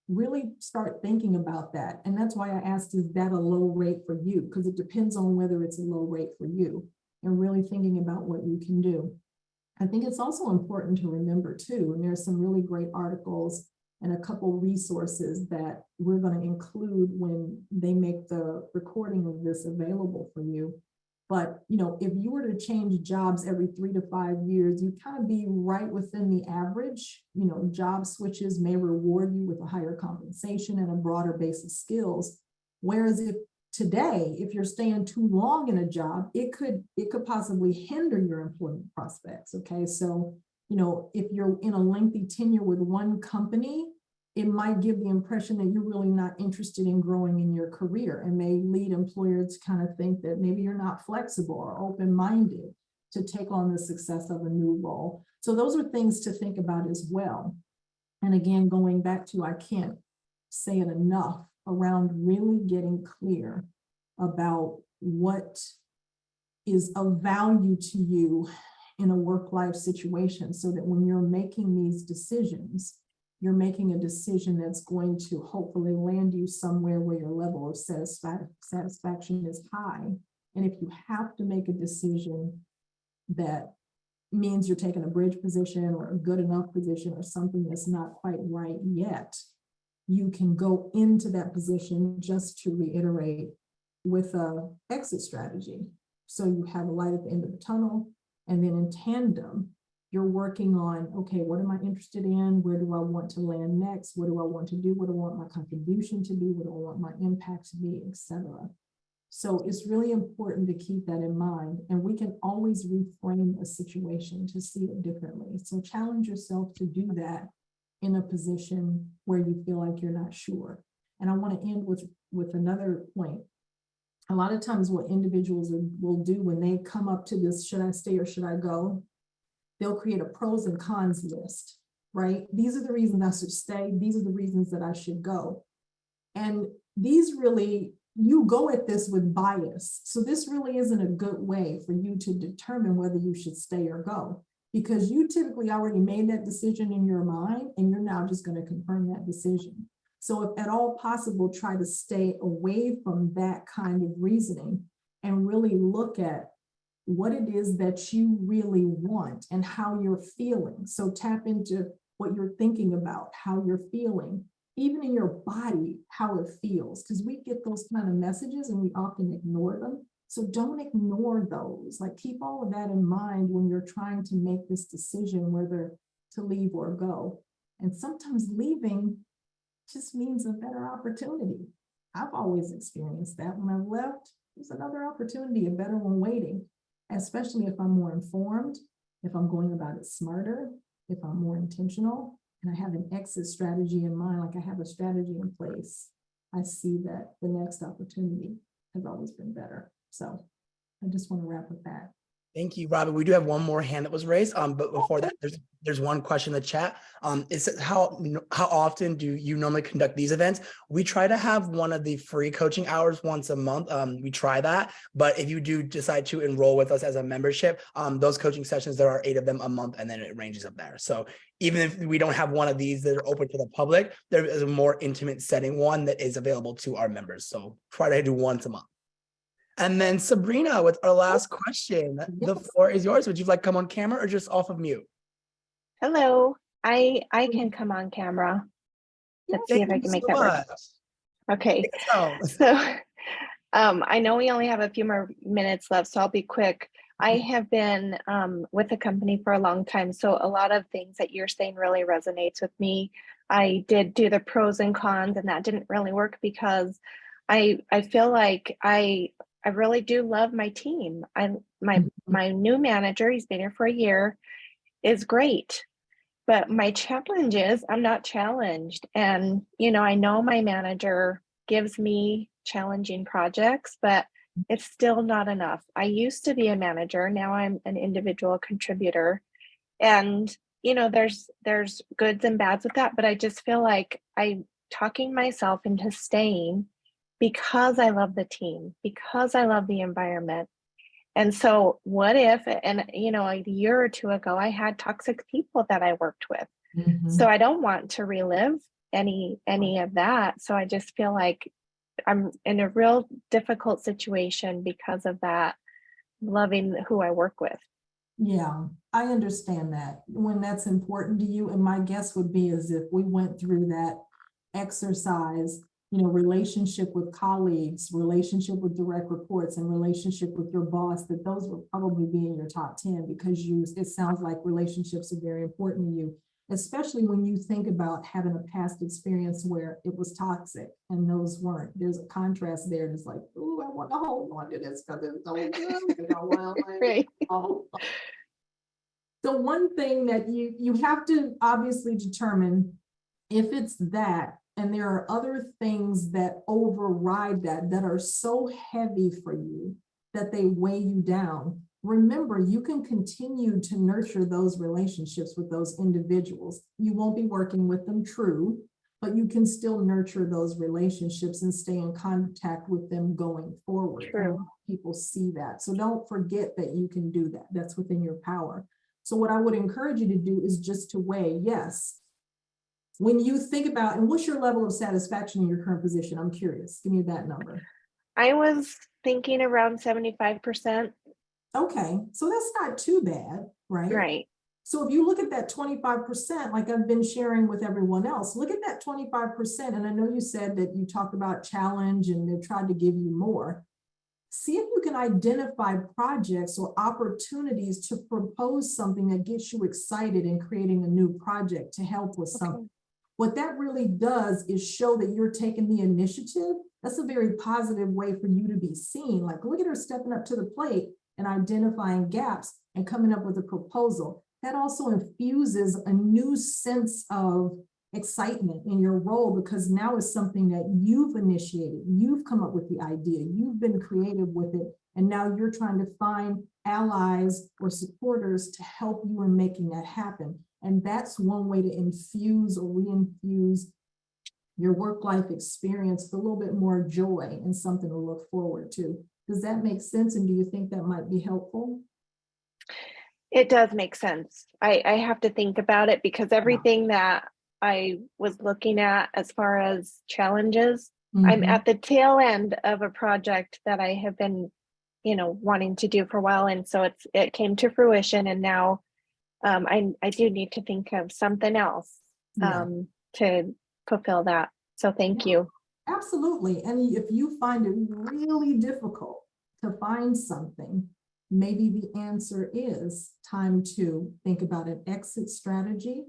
really start thinking about that. And that's why I asked, is that a low rate for you? Because it depends on whether it's a low rate for you, and really thinking about what you can do. I think it's also important to remember too, and there's some really great articles and a couple resources that we're going to include when they make the recording of this available for you. But, if you were to change jobs every 3 to 5 years, you kind of be right within the average. Job switches may reward you with a higher compensation and a broader base of skills. Whereas if you're staying too long in a job, it could possibly hinder your employment prospects. Okay. So, if you're in a lengthy tenure with one company, it might give the impression that you're really not interested in growing in your career, and may lead employers to kind of think that maybe you're not flexible or open-minded to take on the success of a new role. So those are things to think about as well. And again, going back to, I can't say it enough, around really getting clear about what is of value to you in a work-life situation, so that when you're making these decisions, you're making a decision that's going to hopefully land you somewhere where your level of satisfaction is high. And if you have to make a decision that means you're taking a bridge position or a good enough position or something that's not quite right yet, you can go into that position, just to reiterate, with a exit strategy. So you have a light at the end of the tunnel, and then in tandem, you're working on, okay, what am I interested in? Where do I want to land next? What do I want to do? What do I want my contribution to be? What do I want my impact to be, etc. So it's really important to keep that in mind, and we can always reframe a situation to see it differently. So challenge yourself to do that in a position where you feel like you're not sure. And I want to end with another point. A lot of times what individuals will do when they come up to this, should I stay or should I go? They'll create a pros and cons list, right? These are the reasons I should stay. These are the reasons that I should go. And these really, you go at this with bias. So this really isn't a good way for you to determine whether you should stay or go, because you typically already made that decision in your mind, and you're now just going to confirm that decision. So if at all possible, try to stay away from that kind of reasoning and really look at what it is that you really want and how you're feeling. So tap into what you're thinking about, how you're feeling, even in your body, how it feels, because we get those kind of messages and we often ignore them. So don't ignore those. Like, keep all of that in mind when you're trying to make this decision whether to leave or go. And sometimes leaving just means a better opportunity. I've always experienced that. When I've left, there's another opportunity, a better one waiting, especially if I'm more informed, if I'm going about it smarter, if I'm more intentional, and I have an exit strategy in mind, like I have a strategy in place. I see that the next opportunity has always been better. So I just want to wrap with that. Thank you, Robbi. We do have one more hand that was raised. But before that, there's one question in the chat. It says, how often do you normally conduct these events? We try to have one of the free coaching hours once a month. We try that, but if you do decide to enroll with us as a membership, those coaching sessions, there are 8 of them a month, and then it ranges up there. So even if we don't have one of these that are open to the public, there is a more intimate setting one that is available to our members. So try to do once a month. And then Sabrina, with our last question, the floor is yours. Would you like to come on camera or just off of mute? Hello, I can come on camera. Let's see if I can make that work. Okay, so I know we only have a few more minutes left, so I'll be quick. I have been with the company for a long time, so a lot of things that you're saying really resonates with me. I did do the pros and cons, and that didn't really work because I feel like I really do love my team. My new manager, he's been here for a year, is great. But my challenge is I'm not challenged. And, you know, I know my manager gives me challenging projects, but it's still not enough. I used to be a manager. Now I'm an individual contributor. And, you know, there's goods and bads with that, but I just feel like I'm talking myself into staying because I love the team, because I love the environment. And so what if, and you know, a year or two ago, I had toxic people that I worked with. So I don't want to relive any of that. So I just feel like I'm in a real difficult situation because of that, loving who I work with. Yeah, I understand that when that's important to you. And my guess would be is if we went through that exercise, you know, relationship with colleagues, relationship with direct reports, and relationship with your boss, that those would probably be in your top 10, because it sounds like relationships are very important to you, especially when you think about having a past experience where it was toxic and those weren't. There's a contrast there. It's like, oh, I want to hold on to this because it's so good. Right. So one thing that you have to obviously determine if it's that, and there are other things that override that are so heavy for you that they weigh you down. Remember, you can continue to nurture those relationships with those individuals. You won't be working with them, true, but you can still nurture those relationships and stay in contact with them going forward. And True. people see that. So don't forget that you can do that. That's within your power. So what I would encourage you to do is just to weigh, yes. When you think about, and what's your level of satisfaction in your current position? I'm curious. Give me that number. I was thinking around 75%. Okay, so that's not too bad, right? Right. So if you look at that 25%, like I've been sharing with everyone else, look at that 25%. And I know you said that you talked about challenge and they tried to give you more. See if you can identify projects or opportunities to propose something that gets you excited in creating a new project to help with something. What that really does is show that you're taking the initiative. That's a very positive way for you to be seen. Like, look at her stepping up to the plate and identifying gaps and coming up with a proposal. That also infuses a new sense of excitement in your role, because now it's something that you've initiated. You've come up with the idea. You've been creative with it. And now you're trying to find allies or supporters to help you in making that happen. And that's one way to infuse or re-infuse your work-life experience with a little bit more joy and something to look forward to. Does that make sense? And do you think that might be helpful? It does make sense. I have to think about it, because everything that I was looking at as far as challenges, I'm at the tail end of a project that I have been, wanting to do for a while. And so it came to fruition, and now I do need to think of something else to fulfill that. So thank you. Absolutely. And if you find it really difficult to find something, maybe the answer is time to think about an exit strategy,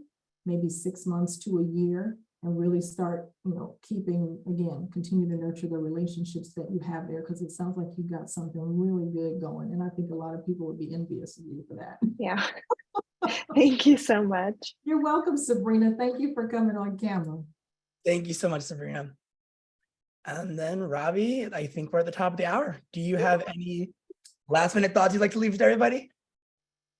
maybe 6 months to a year, and really start, continue to nurture the relationships that you have there, because it sounds like you've got something really good going. And I think a lot of people would be envious of you for that. Yeah. Thank you so much. You're welcome, Sabrina. Thank you for coming on camera. Thank you so much, Sabrina. And then Robbi, I think we're at the top of the hour. Do you have any last minute thoughts you'd like to leave with everybody?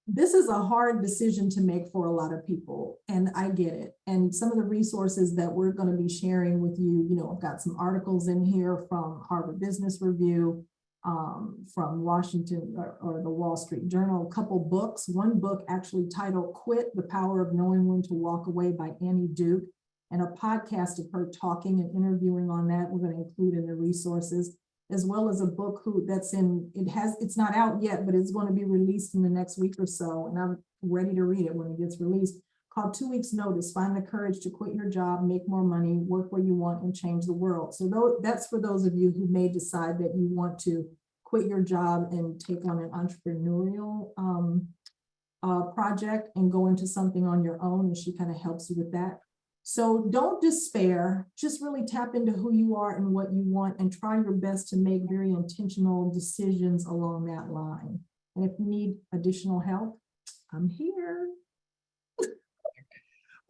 This is a hard decision to make for a lot of people, and I get it. And some of the resources that we're going to be sharing with you, I've got some articles in here from Harvard Business Review, from Washington or the Wall Street Journal, a couple books. One book actually titled "Quit: The Power of Knowing When to Walk Away" by Annie Duke, and a podcast of her talking and interviewing on that we're going to include in the resources, as well as a book it's not out yet, but it's going to be released in the next week or so. And I'm ready to read it when it gets released, called 2 Weeks Notice: Find the Courage to Quit Your Job, Make More Money, Work Where You Want, and Change the World. So that's for those of you who may decide that you want to quit your job and take on an entrepreneurial project and go into something on your own. And she kind of helps you with that. So don't despair, just really tap into who you are and what you want, and try your best to make very intentional decisions along that line. And if you need additional help, I'm here.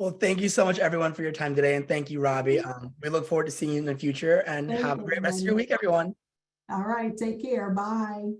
Well, thank you so much, everyone, for your time today. And thank you, Robbi. We look forward to seeing you in the future, and have a great rest of your week, everyone. All right, take care. Bye.